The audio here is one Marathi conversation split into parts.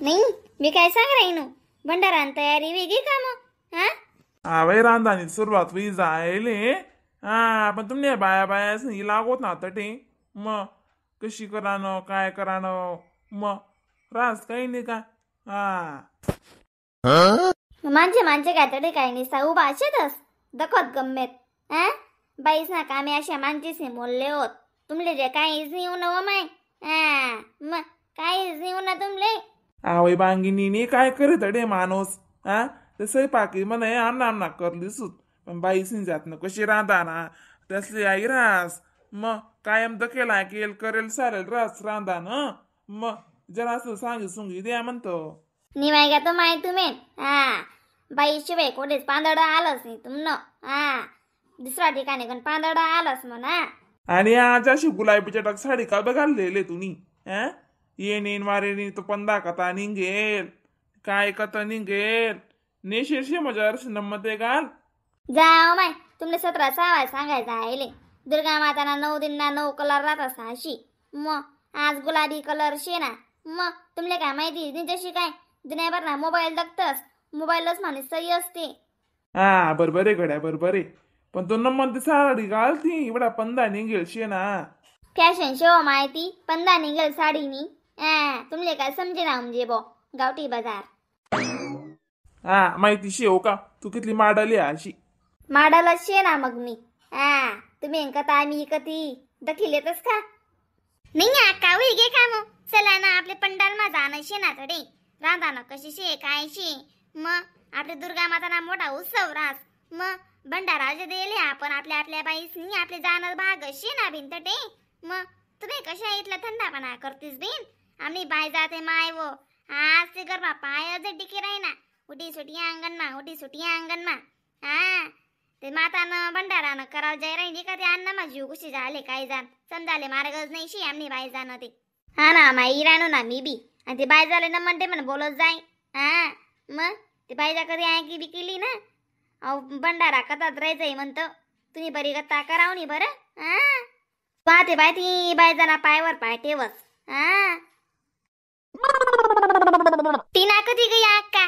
नाही मी काय सांग राहीन भंडारान तयारी वेगळी का मग हा वय रांधानी सुरुवात वी जायले पण तुमने बाया बाया लागवत ना तटे मग कशी करानं काय करानं मग रास काही नाही का माणसे काय तडे काय नाही उभा असेतच दखत गम्मेत बाईस ना कामे अशा माणसेसे मोल्ले होत तुमले जे काहीच येऊ नव माय मग काहीच येऊ ना तुमले आवय बांगिनी काय करत अडे माणूस ते स्वयंपाकी म्हणे आमना करली सुत पण बाईसीन जात ना कशी रांधा ना तसली आई रास मग कायम दकेला केल करेल सारेल रास रांधा ना मग जरा असं सांगी सुंगी द्या म्हणतो निवाय का तो माय तुम्ही बाई शिवाय कोठेच पांदड आलंच नाही तुमनं दुसऱ्या ठिकाणी पण पांदड आलंच म्हणा आणि आज अशी गुलाबीच्या टाक साडी का बघाललेले तुम्ही येणीन वारेनी तो पंदा कथा निघेल काय कथा निघेल नेशीरशी मजा नम्मते घाल जाओ माय तुमने 17 आवाज सांगायचा आयले दुर्गा माताना 9 दिनना 9 कलर राहत अशी मग आज गुलाबी कलर शे ना मग तुमले काय माहिती जशी काय दुनियाभर ना मोबाईल बघतस मोबाईलच माणूस सही असते बरोबर आहे गड्या बरोबर आहे पण तो नम्मते साडी घालती एवढा पंदा निघेल शे ना फॅशन शो माहिती पंदा निघेल साडीनी तुमले काय समजे ना म्हणजे बो गावठी बाजार माहिती शेव का तू कितली माडली अशी माडाला शे ना मग मी तुम्ही कथा मी कधी दखील येतस का नाही का गे का मग चला ना आपले पंडाल मा जाणं शे ना थोडे राधा ना कशी शे काय शे मग आपले दुर्गा माता मोठा उत्सव रास मग भंडारा जे दिले आपण आपल्या आपल्या बाईसनी आपले जाणं भाग शे ना बिन तटे मग तुम्ही कशा इथला थंडापणा करतीस बिन आम्ही बाय जाते माय वो आज ते गरबा पाय टिके राही ना उठी सुटी अंगण मा ते मातानं भंडारानं करायला जाय राहिली का ते अन्न मा जीव कुशी झाले काय जाण समजाले मार्गच नाही शी आम्ही बाय जाणं ते ना माई राहणो ना मी बी आणि ते बाय झाले ना म्हणते म्हण बोलत जाय मग ते बायजा कधी ऐकी बी केली ना भंडारा कथात राहायचंय म्हणतं तुम्ही बरी कथा करावनी बरं पाहते बाय ती बायजाना पायवर पाय ठेवस टीना कधी गई अक्का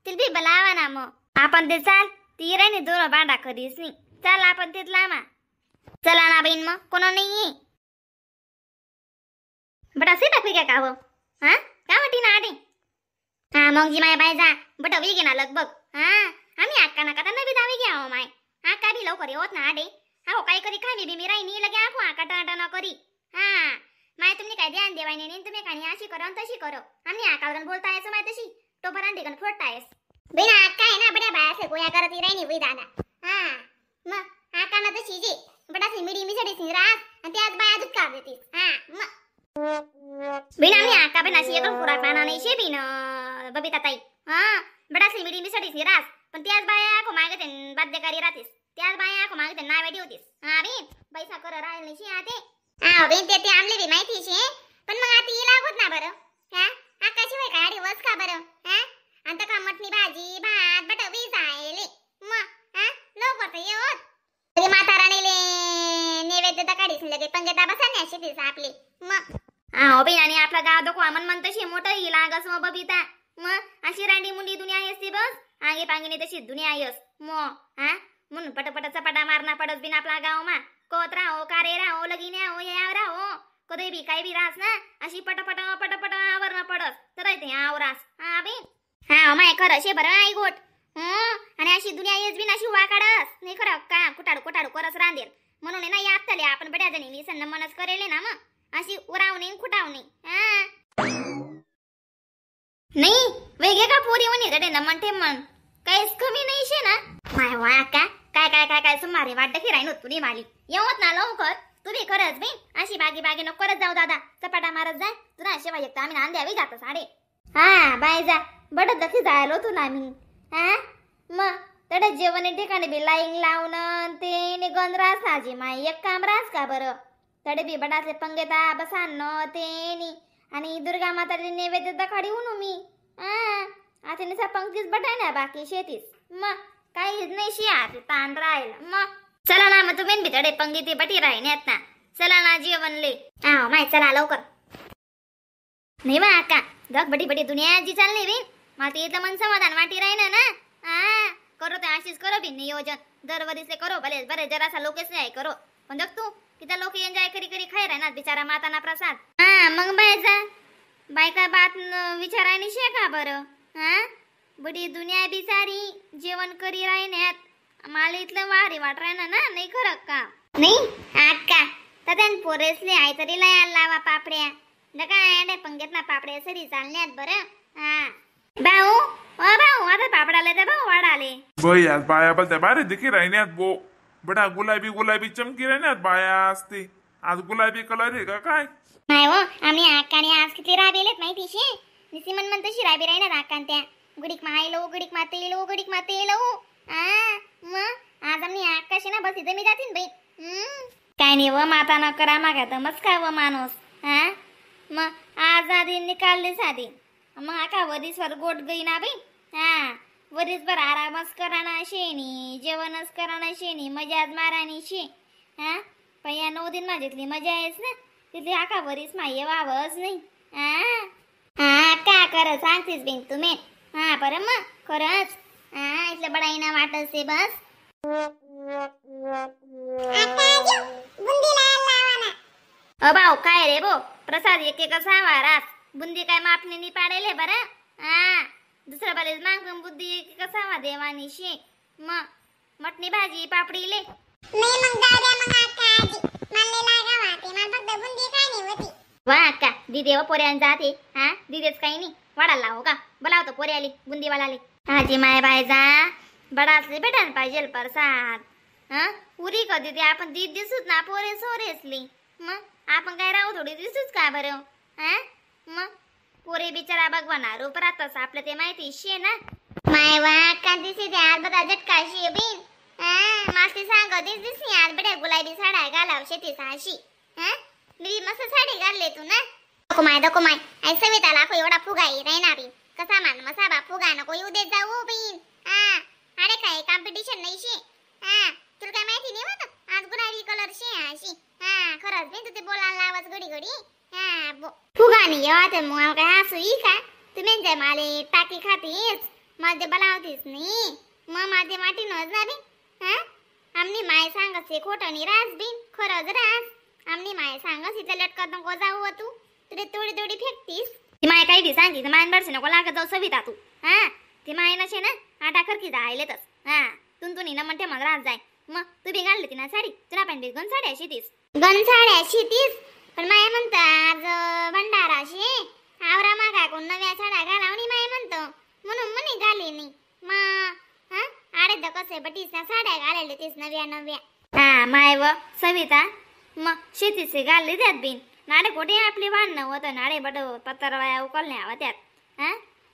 तिल बी बोलावा ना मग आपण ते चाल ती राणी दोन बांधा कधीच नाही चाल आपण तिथला मा चला ना बहीण मग कोण नाही बट असे टाकवी काय का हो का म्हटी ना आडे मग जी माय बाय जा बट वी गे ना लगभग आम्ही अक्का ना कथा नवी दावी घ्या हो माय अक्का बी लवकर होत ना आडे काय करी खामी बी मी राही लगे आखो आका टना करी माय तुम्ही काय ध्यान देवाय नाही तुम्ही काही अशी करो तशी करो आम्ही आकागन बोलतायस माय तशी तो बरांडे गन फोडतायस बिना अक्का आहे ना बड्या बाया से गोया करती राही वी दादा मग आका ना तशी जे बडा से मिडी मिसडी सी रास आणि त्यात बाया दूध काढ देतीस मग बिना मी आका बिना शी एकदम खुराक पाना नाही शे बिन बबिता ताई बडा से मिडी मिसडी सी रास पण त्यात बाया को मागते बाध्यकारी राहतीस त्यात बाया को मागते नावेडी होतीस बिन पैसा कर राहिल नाही शी आते बिन ते आमले बी माहिती शे पण मग आता ही लागत ना बरं आकाशिवाय काय आडी वस का बरं अंत का मटणी भाजी भात बटवी जायले मग लवकर तर येवत तरी माता राणीले नैवेद्य दकाडीस लगे पंगता बसाने अशी दिस आपले मग बिन आणि आपला गाव दो मन म्हणतशी मोठं ही लागस मग बबिता मग अशी रांडी मुंडी दुनिया येसती बस आगे पांगीने तशी दुनिया येस मग म्हणून पटपट चपाटा मारना पडस बिन आपला गाव मा कोत राहो कारे राहो लगीने हो याव राहो कधी बी काय बी रास ना अशी पटपट आवरण पडस तर ते आवरास बिन माय खरं शे बरं आई गोट आणि अशी दुनिया येस बिन अशी वाकाडस नाही खरं का कुटाडू करस रांदेल म्हणून ना याद तले आपण बड्या जणी मी सन्न मनच करेले ना मग अशी उरावणे खुटावणे नाही वेगे का पोरी म्हणे गडे न म्हणते मन काहीच कमी नाही शे ना माय वा का काय सुमारे वाटत की राहीन तुरी माली येवत ना लवकर तुम्ही खरंच बी अशी बागी नको करत जाऊ दादा चपाटा मारत जाय तुला शिवाय एकटा आम्ही नांद्यावी जातो साडे बाय जा बड दखी जायलो तू ना मी मग तडे जेवण ठिकाणी बी लाईन लावणं ते निघून रास आजी माई एक काम रास का बरं तडे बी बडाचे पंगेता बसानं ते आणि दुर्गा माताची नैवेद्य दखाडी होऊ मी आता निसा पंक्तीच बटाय ना बाकी शेतीस मग काहीच नाही शिया ताण राहील मग चला ना मग तुम्ही भितडे पंगती बटी राहिण्यात ना चला ना जेवण ले माय चला लवकर नाही बा अक्का जग बडी बडी दुनिया जी चालली बी मला ते इथलं मन समाधान वाटी राहीन ना हा करो ते अशीच करो बी नियोजन दरवर्षी करो भले बरे जरासा लोकेच नाही करो पण देख तू किती लोक एन्जॉय करी करी खाय राहणार बिचारा माताना प्रसाद हा मग बायचा बायका बात विचारायनी शे का बरं हा बडी दुनिया बिचारी जेवण करी राहण्यात मला इथलं वारी वाट राहणार ना नाही खरं का नाही आका तदन पोरेसले आई तरी लय लावा पापड्या नका पंगेत ना पापड्या सरी चालण्यात बरं हा भाऊ ओ भाऊ आता पापडाले तर भाऊ वाढाले बाई आज बाया बोलते बारे देखी राहण्यात बो बडा गुलाबी गुलाबी चमकी राहण्यात बाया असते आज गुलाबी कलर आहे का काय नाही हो आम्ही आकाने आज किती राबेलेत माहिती शे निसी मन तशी राबी राहणार आकान त्या गुडीक मायलो गुडीक माते लो मग आज आम्ही आकाशी ना बस इथं मी जातीन बाई काय नाही व माता न करा मागा तर मस्त काय व माणूस हा मग आज आधी निकालले साधी मग आका वरीसवर गोट गई ना बाई हा वरीसभर आरामच कराना शेणी जेवणच कराना शेणी मजाच मारानी शे हा पण या 9 दिन माझ्यातली मजा आहेस ना तिथली आका वरीस माये वावच नाही हा का कर सांगतेस बिन तुम्ही हा बरं मग खरंच हा इथलं बडाईना वाटत से बस भाऊ काय रे बो प्रसाद एक कसा वारास बुंदी काय मापणी नी पाडेले बरं हा दुसरा बालेज मागून बुद्धी एक कसा वा देवानी शे मग मटणी भाजी पापडी ले नाही मग दादा मग आका आजी मला लागा वाटे मला फक्त बुंदी काय नाही होती वा आका दीदी व पोऱ्यान जाते हा दीदीच काही नाही वाढायला लावू का बोलावतो पोऱ्याली बुंदी वालाली आजी माय बायजा बडासले भेटायला पाहिजे प्रसाद हा पुरी कधी ते आपण दीद दिसूच ना पोरे सोरेसली मग आपण काय राहू थोडी दिसूच का बरं हा मग पोरे बिचारा भगवाना रूप राहतस आपलं ते माहिती शे ना माय वा का दिसे ते आज बघा झटका शे बिन मास्ती सांग दिसी आज बड्या गुलाबी साड्या घालाव शेती साशी मी मस्त साडी घालले तू ना दको माय आई सविता लाखो एवढा फुगाई राहणारी कसा मान मसाबा फुगा नको येऊ दे जाऊ बिन अरे काय कॉम्पिटिशन नाही शे तुला काय माहिती नाही होत आज गुलाबी कलर शे अशी खरंच बिन तू ते बोलायला लावच घडी घडी फुगानी येवा ते मग काय हसू ई का तुम्ही जे माले टाकी खातीस मध्ये बनावतीस नाही मग माझे माटी नज ना बिन आमनी माय सांगस खोटं नि रास बिन खरंच रास आमनी माय सांगस इथं लटकत नको जाऊ तू तुला थोडी थोडी फेकतीस ती माय काही बी सांगी तर मायन बरसे नको लागत जाऊ सविता तू ती माय नशे ना आटा खरकी जायलेतच तुंतुनी न म्हणते मग रास जाय मग तू बी घालली ती ना साडी तुला पण बी गण साड्या शितीस पण माय म्हणतं आज भंडारा शे आवरा मागा कोण नव्या साड्या घालावणी माय म्हणतो म्हणून म्हणे घाली नाही मग आडे तर कसे बटीस ना साड्या घालायला तीस नव्या माय व सविता मग शेतीचे घालली त्यात बिन नाडे कोठे आपली भांडणं होतं नाडे बड पत्तरवाया उकलण्या होत्यात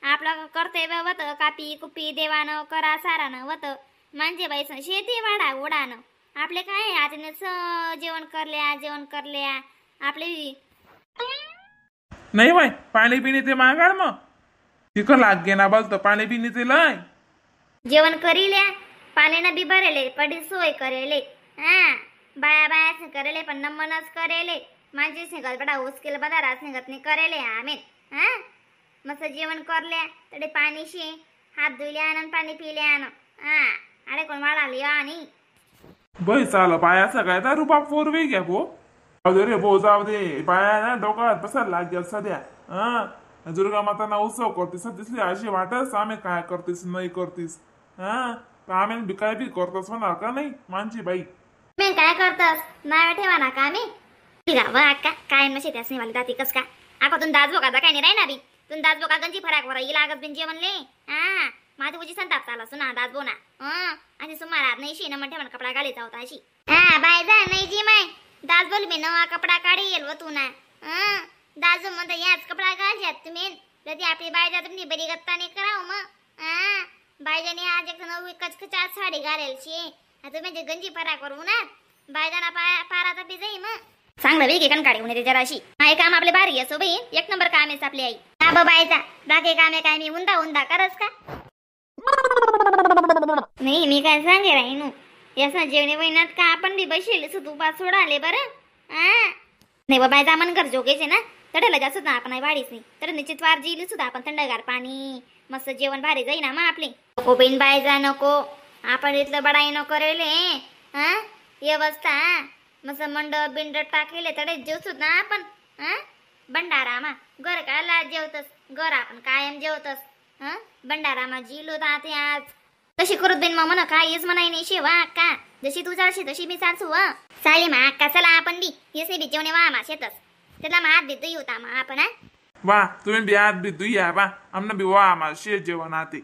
आपलं कर्तव्य होतं कापी कुपी देवानं करा सारानं होतं म्हणजे बाईस शेती वाडा उडानं आपले काय आता जेवण करल्या आपले नाही बाई पाणी पिणे ते मागाड मग तिकं लाग गे ना बोलतो पाणी पिणे ते लय जेवण करील्या पाण्यानं बी भरेले पडी सोय करेले बाया बायाच करेले पण नमनच करेले माझी सिंगल बडा उसकेल बडा रास निघत करेले आम्ही मस्त जेवण करल्या तडे पाणी शे हात धुल्या आणि पाणी पिल्या अरे कोण वाढाली आणि बाई चाल पायाचा काय तर रुपा फोरवे घ्या भो जाऊ दे रे भो जाऊ दे पाया ना डोक्यात बसायला लागेल सध्या दुर्गा माताना उत्सव करतीस दिसली अशी वाटस आम्ही काय करतीस नाही करतीस आम्ही काय बी करतोस म्हणा का नाही मानची बाई मी काय करतस नाव ठेवा ना का मी काय नशे त्यास नाही वाली जाती कस का आका तुम दाजबो का काय नाही राहणार तुम दाजबो का गंजी फराक वर येईल लागत बिन जेवणले माझी उजी संताप चाला सुना दाजबो ना आणि सुमारात नाही शी ना म्हणते मला कपडा घाली जावता अशी बाय जा नाही जी माय दाज बोल मी नवा कपडा काढी येल व तू ना दाजो म्हणता याच कपडा घालशात तुम्ही जरी आपली बायजा तुम्ही बरी गत्ता नाही कराव मग बायजाने आज एक नवी कचकचा साडी घालेल शे तुम्ही जे गंजी फराक वर उन्हात बायजाना पारा तर जाई मग चांगलं वेगळे कणकाडी होणे ते जराशी हे काम आपले भारी असो बाई एक नंबर काम आहे आपली आई बायचा बाकी कामे काय मी उंदा करस का नाही मी काय सांगे राहीनू यासा जेवणे महिन्यात का आपण बी बसेल तू पास सोडाले बरं नाही बाबा जा मन कर जोगेचे ना तड्याला जास्त ना आपण वाढीच नाही तर निश्चित वार जिली सुद्धा आपण थंडगार पाणी मस्त जेवण भारी जाई ना मग आपली नको बिन बाय जा नको आपण इथलं बडाई नको रेले हा व्यवस्था मस्त मंडप बिंडप टाकलेले तडे जेवसूत ना आपण हा भंडारामा घर काला जेवतस घर आपण कायम जेवतस हा भंडारामा जिलो ताते आज तशी करूत बिन मग म्हणा काहीच म्हणाय नाही शेवा अक्का जशी तू चालशी तशी मी चालसू व चाले मा अक्का चला आपण बी येसे बी जेवणे वा मा शेतस त्याला मा हात देतो होता मा आपण हा वा तुम्ही बी आज बी दुया बा आमना बी वा आम्हाला शेत जेवण आते